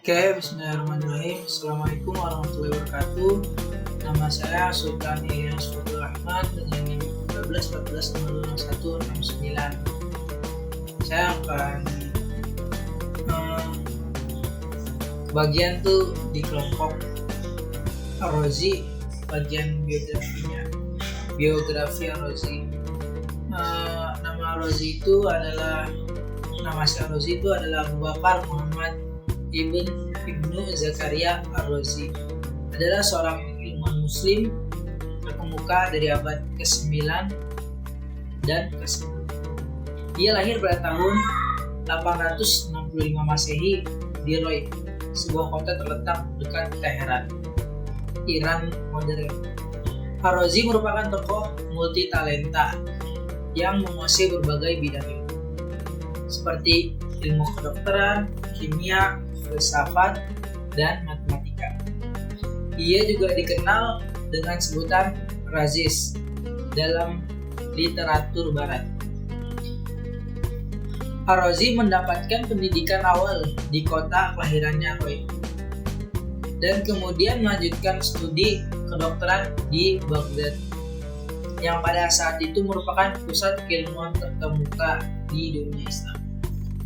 Oke, bismillahirrahmanirrahim. Assalamualaikum warahmatullahi wabarakatuh. Nama saya Sultan Ilyas Fathul Ahmad dengan NIM 1314606169. Saya akan bagian tuh di kelompok Ar-Razi, bagian biografinya. Biografi Ar-Razi. Nama Ar-Razi itu adalah Abu Bakar Muhammad Ibnu Zakaria Ar-Razi, adalah seorang ilmuwan muslim terkemuka dari abad ke-9 dan ke-10. Dia lahir pada tahun 865 Masehi di Roi, sebuah kota terletak dekat Teheran, Iran modern. Ar-Razi merupakan tokoh multitalenta yang menguasai berbagai bidang ilmu, seperti ilmu kedokteran, kimia, filsafat, dan matematika. Ia juga dikenal dengan sebutan Razis dalam literatur barat. Ar-Razi mendapatkan pendidikan awal di kota kelahirannya Roi, dan kemudian melanjutkan studi kedokteran di Baghdad, yang pada saat itu merupakan pusat keilmuan terkemuka di dunia Islam.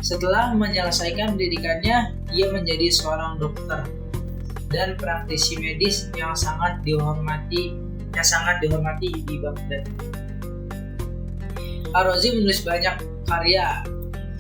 Setelah menyelesaikan pendidikannya, ia menjadi seorang dokter dan praktisi medis yang sangat dihormati di Baghdad. Ar-Razi menulis banyak karya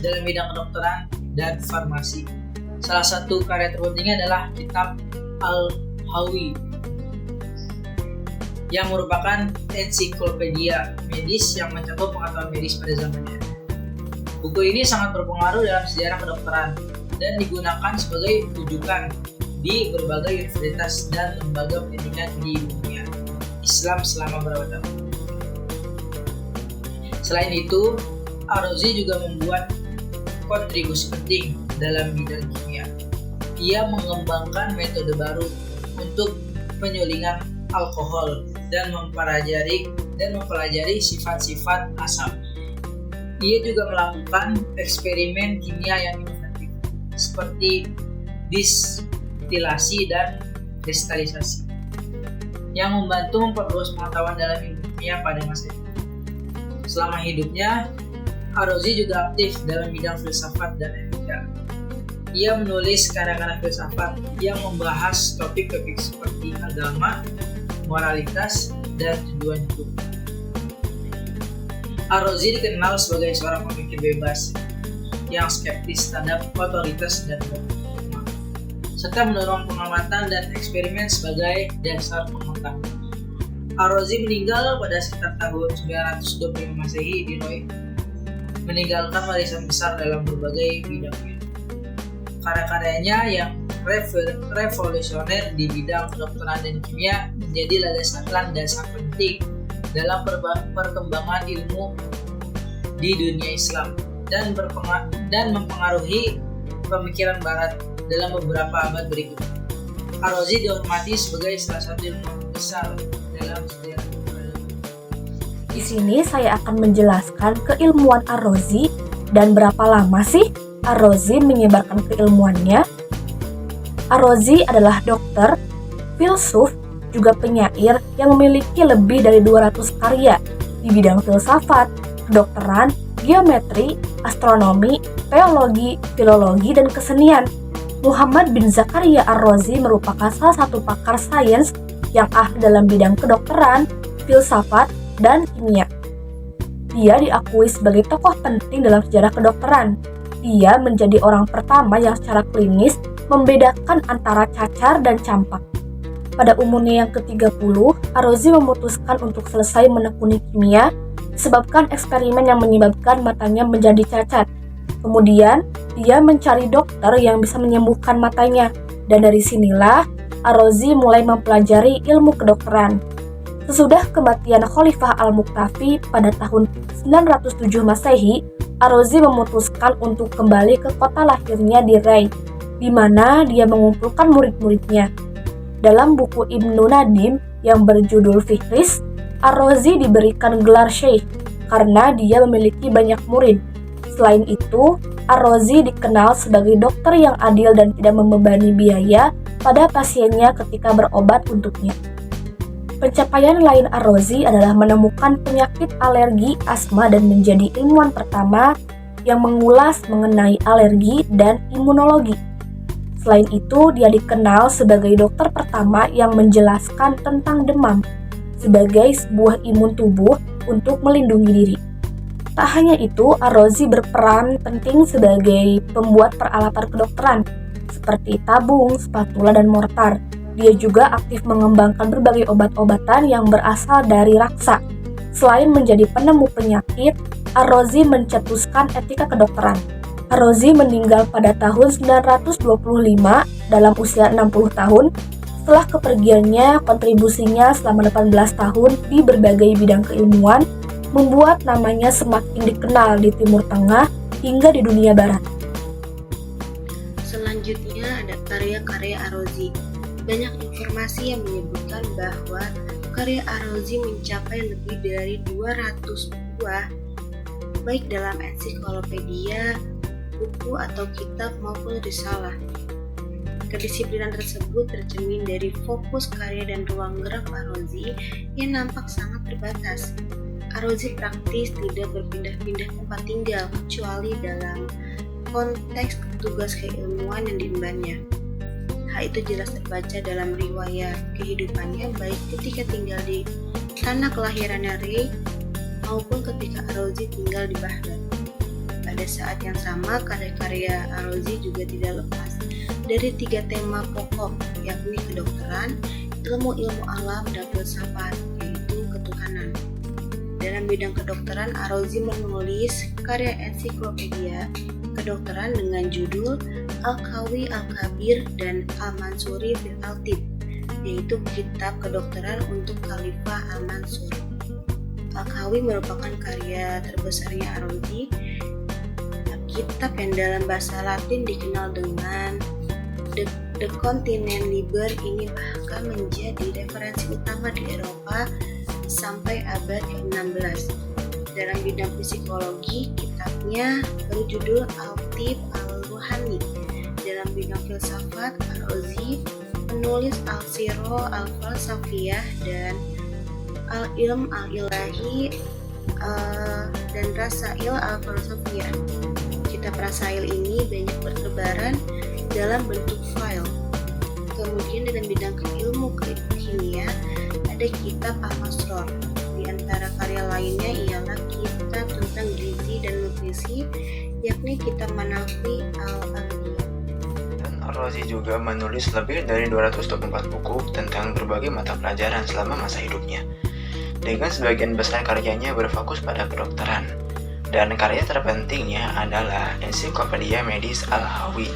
dalam bidang kedokteran dan farmasi. Salah satu karya terpentingnya adalah kitab Al-Hawi, yang merupakan ensiklopedia medis yang mencakup pengetahuan medis pada zamannya. Buku ini sangat berpengaruh dalam sejarah kedokteran dan digunakan sebagai rujukan di berbagai universitas dan lembaga pendidikan di dunia Islam selama beberapa tahun. Selain itu, Ar-Razi juga membuat kontribusi penting dalam bidang kimia. Ia mengembangkan metode baru untuk penyulingan alkohol dan mempelajari sifat-sifat asam. Ia juga melakukan eksperimen kimia yang inovatif, seperti distilasi dan destabilisasi, yang membantu memperluas pengetahuan dalam ilmu kimia pada masa itu. Selama hidupnya, Ar-Razi juga aktif dalam bidang filsafat dan etika. Ia menulis karya-karya filsafat yang membahas topik-topik seperti agama, moralitas, dan tujuan hidup. Ar-Razi dikenal sebagai seorang pemikir bebas yang skeptis terhadap otoritas dan dogma, serta mendorong pengamatan dan eksperimen sebagai dasar pengetahuan. Ar-Razi meninggal pada sekitar tahun 925 Masehi di Roi, meninggalkan warisan besar dalam berbagai bidang ilmu. Karya-karyanya yang revolusioner di bidang kedokteran dan kimia menjadi landasan penting dalam perkembangan ilmu di dunia Islam dan mempengaruhi pemikiran Barat dalam beberapa abad berikutnya. Ar-Razi dihormati sebagai salah satu ilmuwan besar dalam sejarah peradaban. Di sini saya akan menjelaskan keilmuan Ar-Razi dan berapa lama sih Ar-Razi menyebarkan keilmuannya. Ar-Razi adalah dokter, filsuf, juga penyair yang memiliki lebih dari 200 karya di bidang filsafat, kedokteran, geometri, astronomi, teologi, filologi, dan kesenian. Muhammad bin Zakaria Ar-Razi merupakan salah satu pakar sains yang ahli dalam bidang kedokteran, filsafat, dan kimia. Dia diakui sebagai tokoh penting dalam sejarah kedokteran. Dia menjadi orang pertama yang secara klinis membedakan antara cacar dan campak. Pada umurnya yang ke-30, Ar-Razi memutuskan untuk selesai menekuni kimia disebabkan eksperimen yang menyebabkan matanya menjadi cacat. Kemudian, dia mencari dokter yang bisa menyembuhkan matanya, dan dari sinilah Ar-Razi mulai mempelajari ilmu kedokteran. Sesudah kematian Khalifah Al-Muqtafi pada tahun 907 Masehi, Ar-Razi memutuskan untuk kembali ke kota lahirnya di Rey, di mana dia mengumpulkan murid-muridnya. Dalam buku Ibnu Nadim yang berjudul Fihris, Ar-Razi diberikan gelar Syekh karena dia memiliki banyak murid. Selain itu, Ar-Razi dikenal sebagai dokter yang adil dan tidak membebani biaya pada pasiennya ketika berobat untuknya. Pencapaian lain Ar-Razi adalah menemukan penyakit alergi asma dan menjadi ilmuwan pertama yang mengulas mengenai alergi dan imunologi. Selain itu, dia dikenal sebagai dokter pertama yang menjelaskan tentang demam sebagai sebuah imun tubuh untuk melindungi diri. Tak hanya itu, Ar-Razi berperan penting sebagai pembuat peralatan kedokteran seperti tabung, spatula, dan mortar. Dia juga aktif mengembangkan berbagai obat-obatan yang berasal dari raksa. Selain menjadi penemu penyakit, Ar-Razi mencetuskan etika kedokteran. Ar-Razi meninggal pada tahun 925 dalam usia 60 tahun. Setelah kepergiannya, kontribusinya selama 18 tahun di berbagai bidang keilmuan membuat namanya semakin dikenal di Timur Tengah hingga di dunia Barat. Selanjutnya ada karya-karya Ar-Razi. Banyak informasi yang menyebutkan bahwa karya Ar-Razi mencapai lebih dari 200 buah, baik dalam ensiklopedia, buku atau kitab maupun risalah. Kedisiplinan tersebut tercermin dari fokus karya dan ruang gerak Ar-Razi yang nampak sangat terbatas. Ar-Razi praktis tidak berpindah-pindah tempat tinggal kecuali dalam konteks tugas keilmuan yang diembannya. Hal itu jelas terbaca dalam riwayat kehidupannya baik ketika tinggal di tanah kelahirannya Ray maupun ketika Ar-Razi tinggal di Baghdad. Pada saat yang sama, karya-karya Ar-Razi juga tidak lepas dari 3 tema pokok, yakni kedokteran, ilmu-ilmu alam, dan filsafat, yaitu ketuhanan. Dalam bidang kedokteran, Ar-Razi menulis karya ensiklopedia kedokteran dengan judul Al-Qawi Al-Kabir dan Al-Mansuri fil Al-Tib, yaitu kitab kedokteran untuk Khalifah Al-Mansur. Al-Qawi merupakan karya terbesarnya Ar-Razi, kitab yang dalam bahasa Latin dikenal dengan The Continent Liber. Ini bahkan menjadi referensi utama di Eropa sampai abad ke-16. Dalam bidang psikologi, kitabnya berjudul Al-Tib Al-Ruhani. Dalam bidang filsafat, Ar-Razi menulis Al-Sirah Al-Falsafiyah dan Al-Ilm Al-Ilahi dan Rasail Al-Falsafiyah. Kitab Rasail ini banyak bertebaran dalam bentuk file. Kemudian dalam bidang ilmu kimia ada kitab Al-Masror. Di antara karya lainnya ialah kitab tentang gizi dan nutrisi, yakni kitab Manafi Al-Aghniyah. Dan Ar-Razi juga menulis lebih dari 224 buku tentang berbagai mata pelajaran selama masa hidupnya. Dengan sebagian besar karyanya berfokus pada kedokteran. Dan karya terpentingnya adalah Ensiklopedia Medis Al-Hawi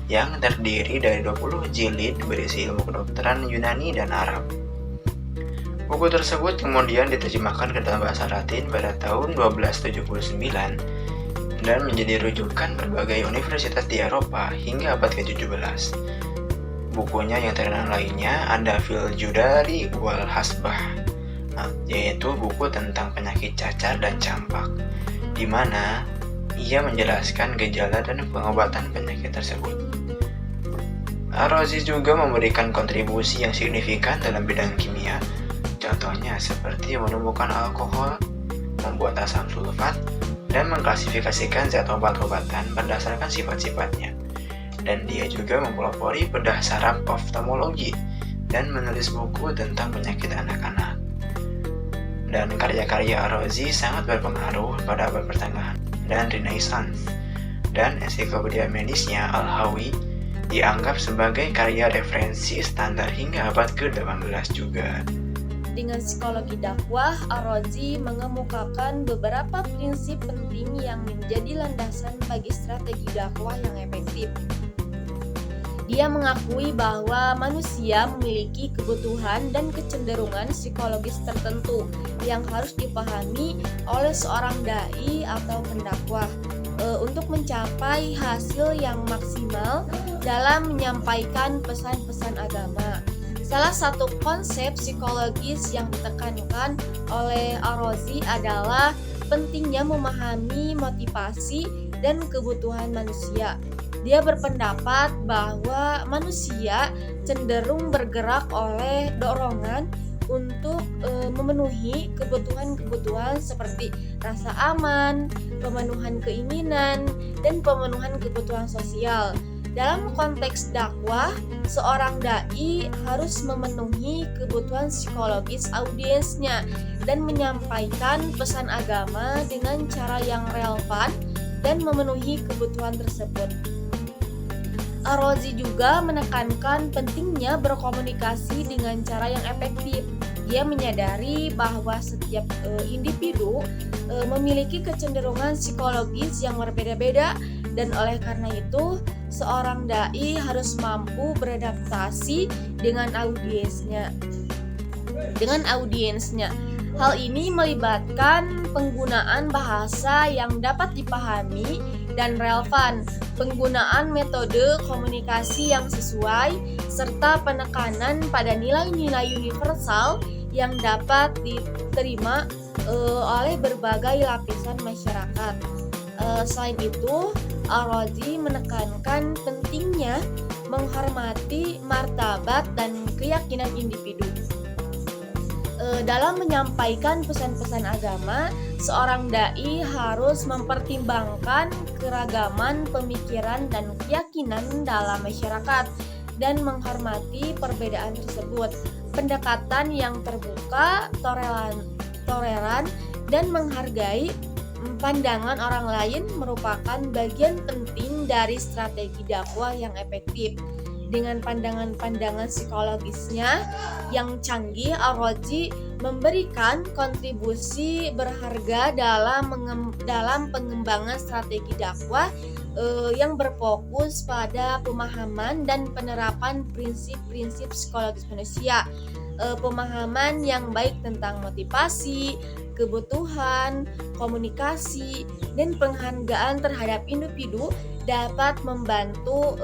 yang terdiri dari 20 jilid berisi ilmu kedokteran Yunani dan Arab. Buku tersebut kemudian diterjemahkan ke dalam bahasa Latin pada tahun 1279 dan menjadi rujukan berbagai universitas di Eropa hingga abad ke-17. Bukunya yang terkenal lainnya ada Fil Judari wal Hasbah, yaitu buku tentang penyakit cacar dan campak, di mana ia menjelaskan gejala dan pengobatan penyakit tersebut. Ar-Razi juga memberikan kontribusi yang signifikan dalam bidang kimia, contohnya seperti menemukan alkohol, membuat asam sulfat, dan mengklasifikasikan zat obat-obatan berdasarkan sifat-sifatnya. Dan dia juga mempelopori bedah saraf oftalmologi dan menulis buku tentang penyakit anak-anak. Dan karya-karya Ar-Razi sangat berpengaruh pada abad pertengahan dan Renaissance. Dan ensiklopedia medisnya Al-Hawi dianggap sebagai karya referensi standar hingga abad ke-18 juga. Dengan psikologi dakwah, Ar-Razi mengemukakan beberapa prinsip penting yang menjadi landasan bagi strategi dakwah yang efektif. Dia mengakui bahwa manusia memiliki kebutuhan dan kecenderungan psikologis tertentu yang harus dipahami oleh seorang dai atau pendakwah untuk mencapai hasil yang maksimal dalam menyampaikan pesan-pesan agama. Salah satu konsep psikologis yang ditekankan oleh Ar-Razi adalah pentingnya memahami motivasi dan kebutuhan manusia. Dia berpendapat bahwa manusia cenderung bergerak oleh dorongan untuk memenuhi kebutuhan-kebutuhan seperti rasa aman, pemenuhan keinginan, dan pemenuhan kebutuhan sosial. Dalam konteks dakwah, seorang dai harus memenuhi kebutuhan psikologis audiensnya dan menyampaikan pesan agama dengan cara yang relevan dan memenuhi kebutuhan tersebut. Ar-Razi juga menekankan pentingnya berkomunikasi dengan cara yang efektif. Dia menyadari bahwa setiap individu memiliki kecenderungan psikologis yang berbeda-beda, dan oleh karena itu seorang dai harus mampu beradaptasi dengan audiensnya. Hal ini melibatkan penggunaan bahasa yang dapat dipahami dan relevan, penggunaan metode komunikasi yang sesuai, serta penekanan pada nilai-nilai universal yang dapat diterima oleh berbagai lapisan masyarakat. Selain itu, Ar-Razi menekankan pentingnya menghormati martabat dan keyakinan individu. Dalam menyampaikan pesan-pesan agama, seorang dai harus mempertimbangkan keragaman pemikiran dan keyakinan dalam masyarakat dan menghormati perbedaan tersebut. Pendekatan yang terbuka, toleran, dan menghargai pandangan orang lain merupakan bagian penting dari strategi dakwah yang efektif. Dengan pandangan-pandangan psikologisnya yang canggih, Ar-Razi memberikan kontribusi berharga dalam pengembangan strategi dakwah yang berfokus pada pemahaman dan penerapan prinsip-prinsip psikologis manusia. Pemahaman yang baik tentang motivasi, kebutuhan, komunikasi, dan penghargaan terhadap individu dapat membantu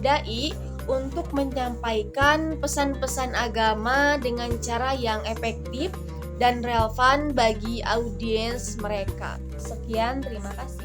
dai untuk menyampaikan pesan-pesan agama dengan cara yang efektif dan relevan bagi audiens mereka. Sekian, terima kasih.